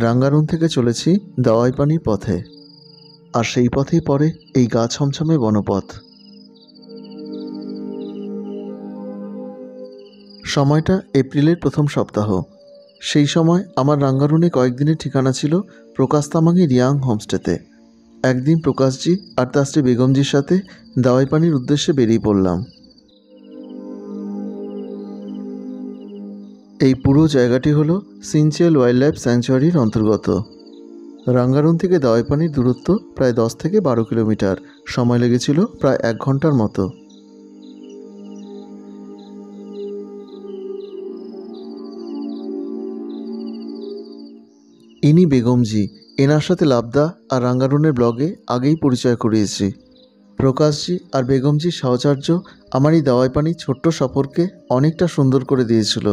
রাঙ্গারুন থেকে চলেছি দাওয়াই পানির পথে, আর সেই পথেই পড়ে এই গা ছমছমে বনপথ। সময়টা এপ্রিলের প্রথম সপ্তাহ। সেই সময় আমার রাঙ্গারুনে কয়েকদিনের ঠিকানা ছিল প্রকাশ তামাংয়ের রিয়াং হোমস্টেতে। একদিন প্রকাশজি আর তার স্ত্রী বেগমজির সাথে দাওয়াই পানির উদ্দেশ্যে বেরিয়ে পড়লাম। এই পুরো জায়গাটি হলো সিনচেল ওয়াইল্ড লাইফ স্যাংচুয়ারির অন্তর্গত। রাঙ্গারুন থেকে দাওয়াই পানির দূরত্ব প্রায় 10 থেকে 12 কিলোমিটার। সময় লেগেছিল প্রায় 1 ঘন্টার মতো। ইনি বেগমজি। এনার সাথে লাবদা আর রাঙ্গারুনের ব্লগে আগেই পরিচয় করিয়েছি। প্রকাশজি আর বেগমজির সাহচর্য আমার এই দাওয়াই পানির ছোট্ট সফরকে অনেকটা সুন্দর করে দিয়েছিল।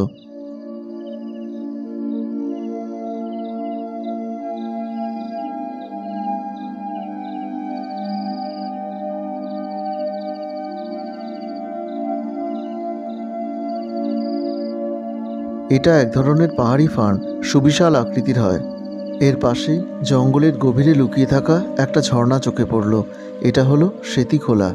এটা এক ধরনের পাহাড়ি ফার্ন, সুবিশাল আকৃতির হয়। এর পাশেই জঙ্গলের গভীরে লুকিয়ে থাকা একটা ঝর্ণা চোখে পড়ল। এটা হলো সেতিখোলা।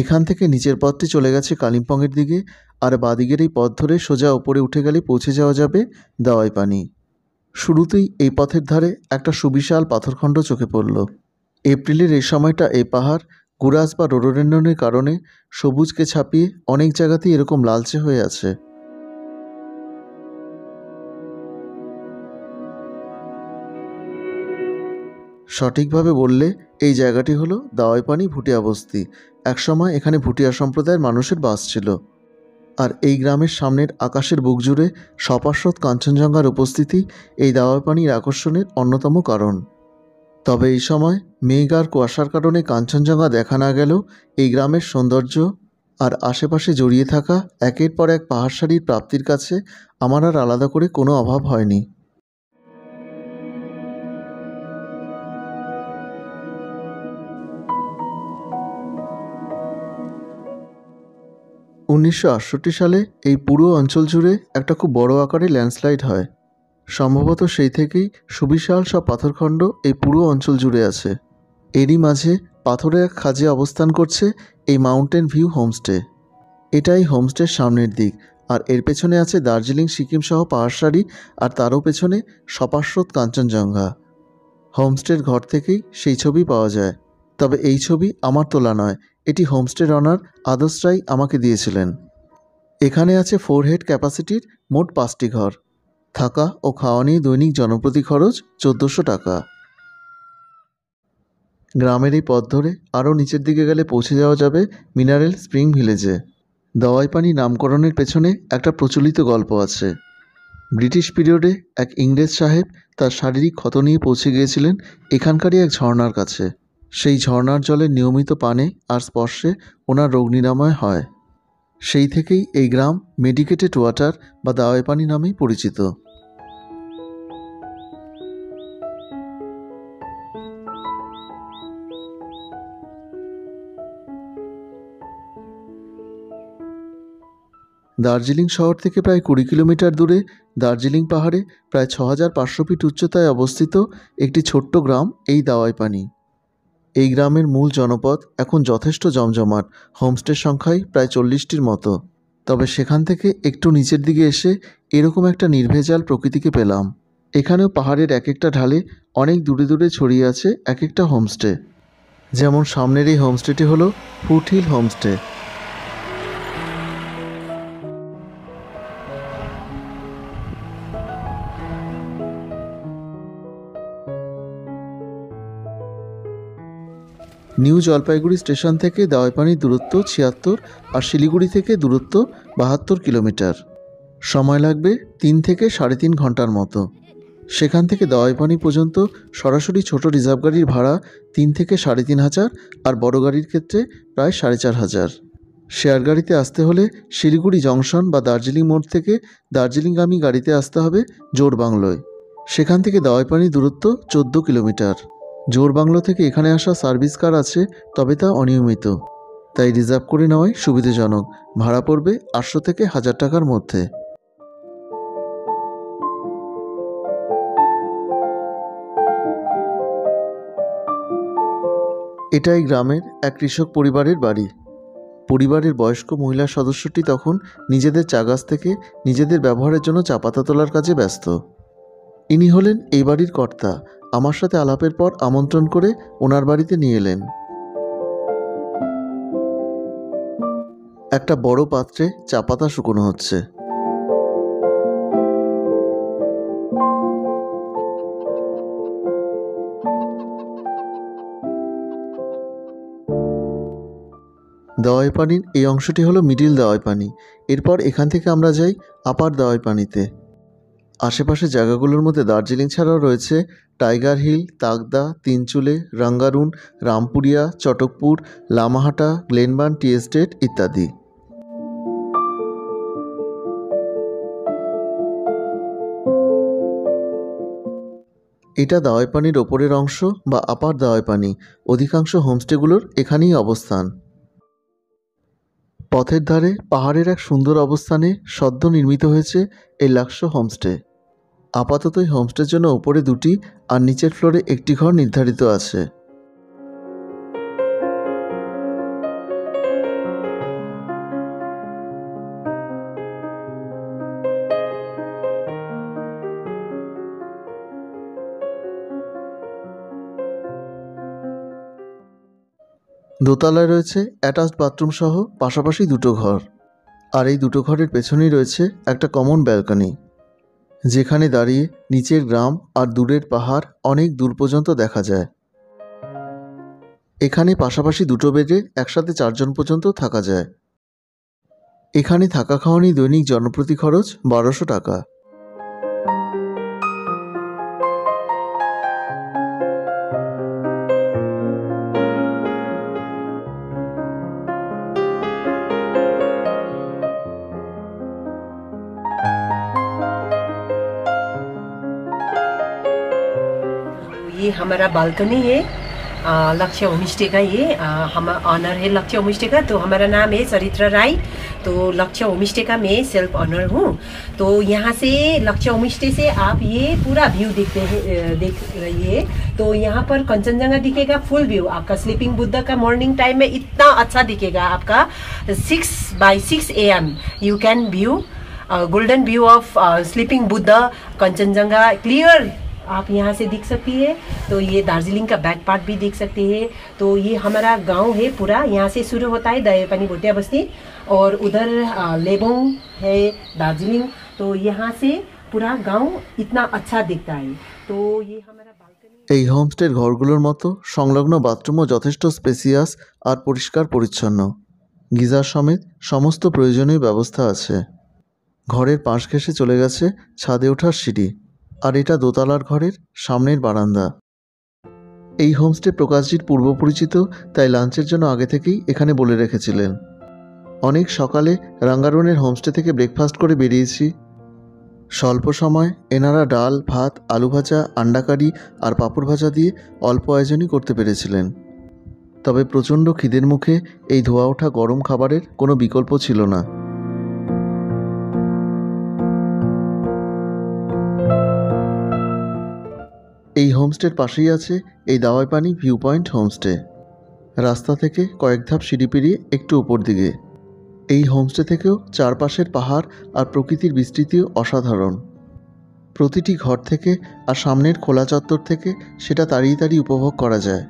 এখান থেকে নিচের পথটি চলে গেছে কালিম্পংয়ের দিকে, আর বাদিকের এই পথ ধরে সোজা উপরে উঠে গেলে পৌঁছে যাওয়া যাবে দাওয়াই পানি। শুরুতেই এই পথের ধারে একটা সুবিশাল পাথরখণ্ড চোখে পড়ল। এপ্রিলের এই সময়টা এই পাহাড় গুরাস বা রোডোডেনড্রনের কারণে সবুজকে ছাপিয়ে অনেক জায়গাতেই এরকম লালচে হয়ে আছে। সঠিকভাবে বললে এই জায়গাটি হলো দাওয়াই পানি ভুটিয়া বস্তি। একসময় এখানে ভুটিয়া সম্প্রদায়ের মানুষের বাস ছিল। আর এই গ্রামের সামনের আকাশের বুক জুড়ে সপার্শ্বত কাঞ্চনজঙ্ঘার উপস্থিতি এই দাওয়াই পানির আকর্ষণের অন্যতম কারণ। তবে এই সময় মেঘ আর কুয়াশার কারণে কাঞ্চনজঙ্ঘা দেখা না গেলেও এই গ্রামের সৌন্দর্য আর আশেপাশে জড়িয়ে থাকা একের পর এক পাহাড়সারির প্রাপ্তির কাছে আমার আর আলাদা করে কোনো অভাব হয়নি। 1968 সালে এই পুরো অঞ্চল জুড়ে একটা খুব বড় আকারে ল্যান্ডস্লাইড হয়। সম্ভবত সেই থেকেই সুবিশাল সব পাথরখণ্ড এই পুরো অঞ্চল জুড়ে আছে। এরই মাঝে পাথরের এক খাঁজে অবস্থান করছে এই মাউন্টেন ভিউ হোমস্টে। এটাই হোমস্টের সামনের দিক, আর এর পেছনে আছে দার্জিলিং সিকিম সহ পাহাড়সারি, আর তারও পেছনে সপার্শ্বত কাঞ্চনজঙ্ঘা। হোমস্টের ঘর থেকেই সেই ছবি পাওয়া যায়। তবে এই ছবি আমার তোলা নয়, এটি হোমস্টের অনার আদর্শ রায় আমাকে দিয়েছিলেন। এখানে আছে 4 হেড ক্যাপাসিটির মোট 5টি ঘর। থাকা ও খাওয়া নিয়ে দৈনিক জনপ্রতি খরচ 1400 টাকা। গ্রামের এই পথ ধরে আরও নিচের দিকে গেলে পৌঁছে যাওয়া যাবে মিনারেল স্প্রিং ভিলেজে। দাওয়াই পানি নামকরণের পেছনে একটা প্রচলিত গল্প আছে। ব্রিটিশ পিরিয়ডে এক ইংরেজ সাহেব তার শারীরিক ক্ষত নিয়ে পৌঁছে গিয়েছিলেন এখানকারই এক ঝর্ণার কাছে। সেই ঝর্ণার জলের নিয়মিত পানে আর স্পর্শে ওনার রোগ নিরাময় হয়। সেই থেকেই এই গ্রাম মেডিকেটেড ওয়াটার বা দাওয়াই পানি নামেই পরিচিত। দার্জিলিং শহর থেকে প্রায় 20 কিলোমিটার দূরে দার্জিলিং পাহাড়ে প্রায় 6500 ফিট উচ্চতায় অবস্থিত একটি ছোট্ট গ্রাম এই দাওয়াই পানি। এই গ্রামের মূল জনপদ এখন যথেষ্ট জমজমাট, হোমস্টের সংখ্যায় প্রায় 40টির মতো। তবে সেখান থেকে একটু নিচের দিকে এসে এরকম একটা নির্ভেজাল প্রকৃতিকে পেলাম। এখানেও পাহাড়ের এক একটা ঢালে অনেক দূরে দূরে ছড়িয়ে আছে এক একটা হোমস্টে। যেমন সামনের এই হোমস্টেটি হলো foothill homestay. New Jalpaiguri station থেকে দাওয়াই পানির দূরত্ব 76 আর শিলিগুড়ি থেকে দূরত্ব 72 কিলোমিটার। সময় লাগবে 3 থেকে 3.5 ঘন্টার মতো। সেখান থেকে দাওয়াই পানি পর্যন্ত সরাসরি ছোট রিজার্ভ গাড়ির ভাড়া 3 থেকে 3,500, আর বড় গাড়ির ক্ষেত্রে প্রায় 4,500। শেয়ার গাড়িতে আসতে হলে শিলিগুড়ি জংশন বা দার্জিলিং মোড় থেকে দার্জিলিংগামী গাড়িতে আসতে হবে জোড়বাংলোয়। সেখান থেকে দাওয়াইপানি দূরত্ব 14 কিলোমিটার। জোড়বাংলো থেকে এখানে আসা সার্ভিস কার আছে, তবে তা অনিয়মিত, তাই রিজার্ভ করে নেওয়াই সুবিধাজনক। ভাড়া পড়বে 800 থেকে 1000 টাকার মধ্যে। এটাই গ্রামের এক কৃষক পরিবারের বাড়ি। পরিবারের বয়স্ক মহিলা সদস্যটি তখন নিজেদের চা গাছ থেকে নিজেদের ব্যবহারের জন্য চা পাতা তোলার কাজে ব্যস্ত। ইনি হলেন এই বাড়ির কর্তা। আমার সাথে আলাপের পর আমন্ত্রণ করে ওনার বাড়িতে নিয়ে এলেন। একটা বড় পাত্রে চা পাতা শুকনো হচ্ছে। দাওয়াইপানির এই অংশটি হলো মিডিল দাওয়াইপানি। এরপর এখান থেকে আমরা যাই আপার দাওয়াইপানিতে। আশেপাশের জায়গাগুলোর মধ্যে দার্জিলিং ছাড়াও রয়েছে tiger hill, Tagda, Tinchule, Rangaroon, Rampuria, Chatakpur, Lamahatta, Glenburn tea estate ইত্যাদি। এটা দাওয়াইপানির ওপরের অংশ বা আপার দাওয়াইপানি। অধিকাংশ হোমস্টেগুলোর এখানেই অবস্থান। পথের ধারে পাহাড়ের এক সুন্দর অবস্থানে সদ্য নির্মিত হয়েছে এই লাক্সো হোমস্টে। আপাতত এই হোমস্টের জন্য উপরে 2টি আর নিচের ফ্লোরে একটি ঘর নির্ধারিত আছে। দোতলায় রয়েছে অ্যাটাচড বাথরুম সহ পাশাপাশি 2টো ঘর। আর এই 2টো ঘরের পেছনেই রয়েছে একটা কমন ব্যালকনি, যেখানে দাঁড়িয়ে নিচের গ্রাম আর দূরের পাহাড় অনেক দূর পর্যন্ত দেখা যায়। এখানে পাশাপাশি 2টো বেডে একসাথে 4 জন পর্যন্ত থাকা যায়। এখানে থাকা খাওয়া নিয়ে দৈনিক জনপ্রতি খরচ 1200 টাকা। ये हमारा बालकनी है लक्ष्य होमस्टे का। ये हम ऑनर है लक्ष्य होमस्टे का। तो हमारा नाम है चरित्रा राय। तो लक्ष्य होमस्टे का मैं सेल्फ ऑनर हूँ। तो यहाँ से लक्ष्य होमस्टे से आप ये पूरा व्यू देखते हैं, देख रही है। तो यहाँ पर कंचनजंगा दिखेगा फुल व्यू आपका। स्लीपिंग बुद्ध का मॉर्निंग टाइम में इतना अच्छा दिखेगा आपका। 6 AM you can view golden view of sleeping Buddha, Kanchenjunga clear आप यहाँ से दिख सकती है। तो ये दार्जिलिंग का बैक पार्ट भी देख सकते हैं। तो ये हमारा गांव है पूरा, यहाँ से शुरू होता है दायपानी भोटिया बस्ती और उधर लेबोंग है दार्जिलिंग। तो यहाँ से पूरा गांव इतना अच्छा दिखता है। तो ये हमारा बालकनी। এই হোমস্টের ঘরগুলোর মতো সংলগ্ন বাথরুমও যথেষ্ট স্পেসিয়াস আর পরিষ্কার পরিচ্ছন্ন। গিজার সমেত সমস্ত প্রয়োজনীয় ব্যবস্থা আছে। ঘরের পাশ ঘেঁষে চলে গেছে ছাদে ওঠার সিঁড়ি। আর এটা দোতলার ঘরের সামনের বারান্দা। এই হোমস্টে প্রকাশজির পূর্ব পরিচিত, তাই লাঞ্চের জন্য আগে থেকেই এখানে বলে রেখেছিলেন। অনেক সকালে রাঙ্গারুনের হোমস্টে থেকে ব্রেকফাস্ট করে বেরিয়েছি। স্বল্প সময় এনারা ডাল, ভাত, আলু ভাজা, আন্ডা কারি আর পাঁপড় ভাজা দিয়ে অল্প আয়োজনই করতে পেরেছিলেন। তবে প্রচণ্ড খিদের মুখে এই ধোয়া ওঠা গরম খাবারের কোনো বিকল্প ছিল না। এই হোমস্টের পাশেই আছে এই দাওয়াইপানি ভিউ পয়েন্ট হোমস্টে। রাস্তা থেকে কয়েক ধাপ সিঁড়ি পেরিয়ে একটু উপর দিকে। এই হোমস্টে থেকেও চারপাশের পাহাড় আর প্রকৃতির বিস্তৃতিও অসাধারণ। প্রতিটি ঘর থেকে আর সামনের খোলা চত্বর থেকে সেটা তাড়িয়ে তাড়িয়ে উপভোগ করা যায়।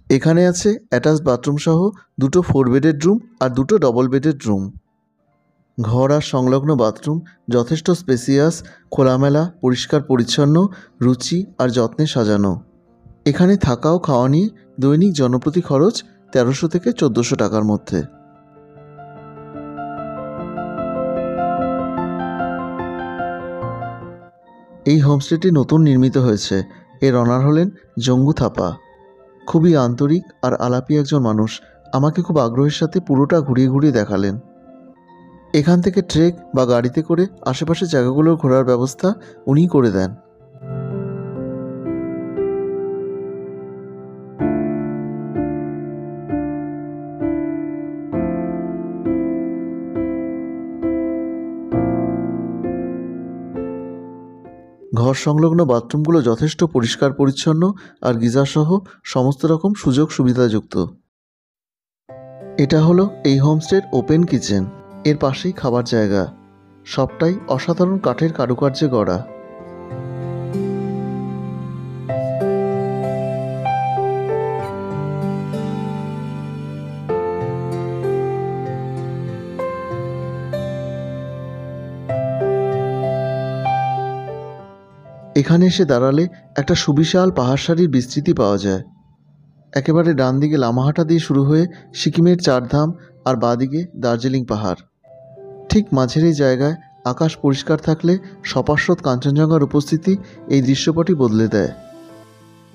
এখানে আছে অ্যাটাচড বাথরুম সহ 2টো 4 বেডের রুম আর 2টো ডবল বেডের রুম। ঘর আর সংলগ্ন বাথরুম যথেষ্ট স্পেসিয়াস, খোলামেলা, পরিষ্কার পরিচ্ছন্ন, রুচি আর যত্নে সাজানো। এখানে থাকা ও খাওয়া নিয়ে দৈনিক জনপ্রতি খরচ 1300 থেকে 1400 টাকার মধ্যে। এই হোমস্টেটি নতুন নির্মিত হয়েছে। এর অনার হলেন জঙ্গু থাপা। খুবই আন্তরিক আর আলাপি একজন মানুষ। আমাকে খুব আগ্রহের সাথে পুরোটা ঘুরিয়ে ঘুরিয়ে দেখালেন। এখান থেকে ট্রেক বা গাড়িতে করে আশেপাশের জায়গাগুলোর ঘোরার ব্যবস্থা উনিই করে দেন। ঘর সংলগ্ন বাথরুমগুলো যথেষ্ট পরিষ্কার পরিচ্ছন্ন আর গিজারসহ সমস্ত রকম সুযোগ সুবিধাযুক্ত। এটা হলো এই হোমস্টের ওপেন কিচেন। এর পাশেই খাবার জায়গা। সবটাই অসাধারণ কাঠের কারুকার্যে গড়া। এখানে এসে দাঁড়ালে একটা সুবিশাল পাহাড়সারির বিস্তৃতি পাওয়া যায়। একেবারে ডান দিকে লামাহাটা দিয়ে শুরু হয়ে সিকিমের চারধাম আর বাঁদিকে দার্জিলিং পাহাড়। ঠিক মাঝের এই জায়গায় আকাশ পরিষ্কার থাকলে সপার্শ্বত কাঞ্চনজঙ্ঘার উপস্থিতি এই দৃশ্যপটই বদলে দেয়।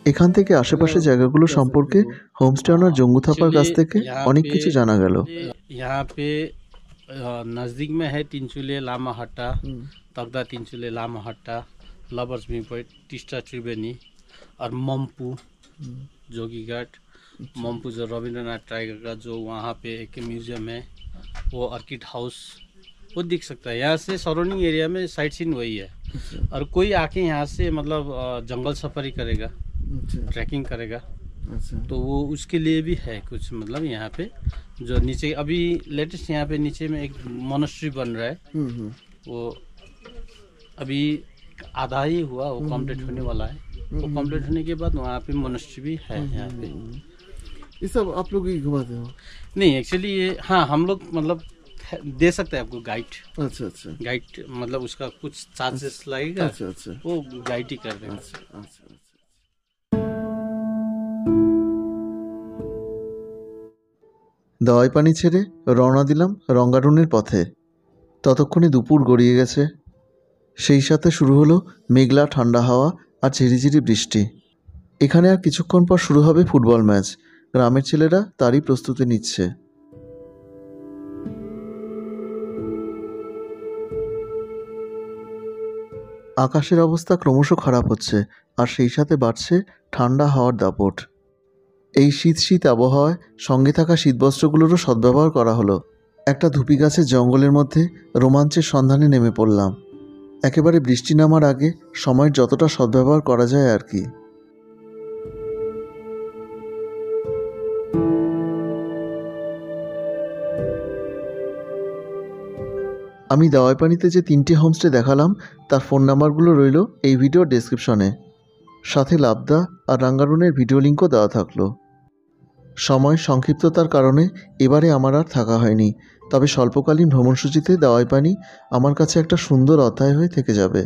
এখান থেকে আশেপাশে জায়গাগুলো সম্পর্কে হোমস্টে ওনার জঙ্গু থাপার কাছ থেকে অনেক কিছু জানা গেল। यहाँ पे नज़दीक में है Tinchule Lamahatta, Tagda Tinchule Lamahatta, lovers view point, Teesta Triveni और मम्पू जोगीघाट। मम्पू जो रविंद्रनाथ टाइगर का जो वहाँ पे एक म्यूजियम है, वो ऑर्किड हाउस वो दिख सकता है। यहाँ से सराउंडिंग एरिया में साइट सीन वही है। और कोई आके यहाँ से मतलब जंगल सफारी करेगा, ट्रैकिंग करेगा, तो वो उसके लिए भी है कुछ मतलब यहाँ पे जो नीचे अभी लेटेस्ट यहाँ पे नीचे में एक मोनेस्ट्री बन रहा है। वो अभी आधा ही हुआ, वो कंप्लीट होने वाला है। वो कंप्लीट होने के बाद वहाँ पे मोनेस्ट्री भी है यहाँ पे। ये सब आप लोग ही घुमाते हो? नहीं एक्चुअली ये हाँ हम लोग मतलब दे सकते हैं आपको गाइड। अच्छा अच्छा गाइड मतलब उसका कुछ चार्जेस लगेगा। अच्छा अच्छा वो गाइड ही कर देगा। अच्छा अच्छा। দাওয়াই পানি ছেড়ে রওনা দিলাম রঙ্গারুনের পথে। ততক্ষণে দুপুর গড়িয়ে গেছে। সেই সাথে শুরু হলো মেঘলা ঠান্ডা হাওয়া আর ঝিরিঝিরি বৃষ্টি। এখানে আর কিছুক্ষণ পর শুরু হবে ফুটবল ম্যাচ। গ্রামের ছেলেরা তারই প্রস্তুতি নিচ্ছে। আকাশের অবস্থা ক্রমশ খারাপ হচ্ছে আর সেই সাথে বাড়ছে ঠান্ডা হাওয়ার দাপট। এই শীত শীত আবহাওয়ায় সঙ্গে থাকা শীতবস্ত্রগুলোরও সদ্ব্যবহার করা হলো। একটা ধুপি গাছের জঙ্গলের মধ্যে রোমাঞ্চের সন্ধানে নেমে পড়লাম। একেবারে বৃষ্টি নামার আগে সময়ের যতটা সদ্ব্যবহার করা যায় আর কি। আমি দাওয়াই পানিতে যে 3টে হোমস্টে দেখালাম তার ফোন নাম্বারগুলো রইল এই ভিডিওর ডেসক্রিপশনে। সাথে লাবদা আর রাঙ্গারুনের ভিডিও লিঙ্কও দেওয়া থাকলো। সময় সংক্ষিপ্ততার কারণে এবারে আমার আর থাকা হয়নি, তবে স্বল্পকালীন ভ্রমণসূচিতে দাওয়াই পানি আমার কাছে একটা সুন্দর অধ্যায় হয়ে থেকে যাবে।